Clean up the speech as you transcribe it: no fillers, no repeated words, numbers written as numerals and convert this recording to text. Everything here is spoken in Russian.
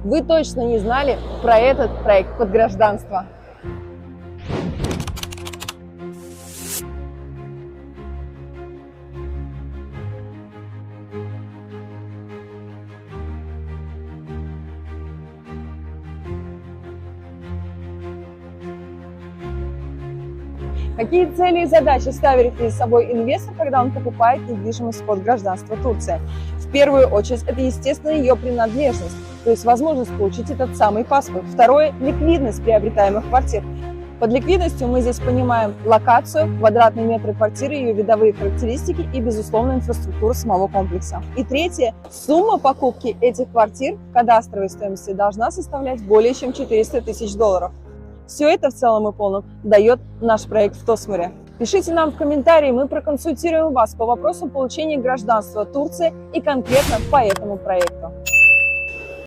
вы точно не знали про этот проект под гражданство. Какие цели и задачи ставит перед собой инвестор, когда он покупает недвижимость под гражданство Турции? В первую очередь, это, естественно, ее принадлежность, то есть возможность получить этот самый паспорт. Второе – ликвидность приобретаемых квартир. Под ликвидностью мы здесь понимаем локацию, квадратные метры квартиры, ее видовые характеристики и, безусловно, инфраструктуру самого комплекса. И третье – сумма покупки этих квартир в кадастровой стоимости должна составлять более чем 400 тысяч долларов. Все это в целом и полном дает наш проект в Тосмуре. Пишите нам в комментарии, мы проконсультируем вас по вопросу получения гражданства Турции и конкретно по этому проекту.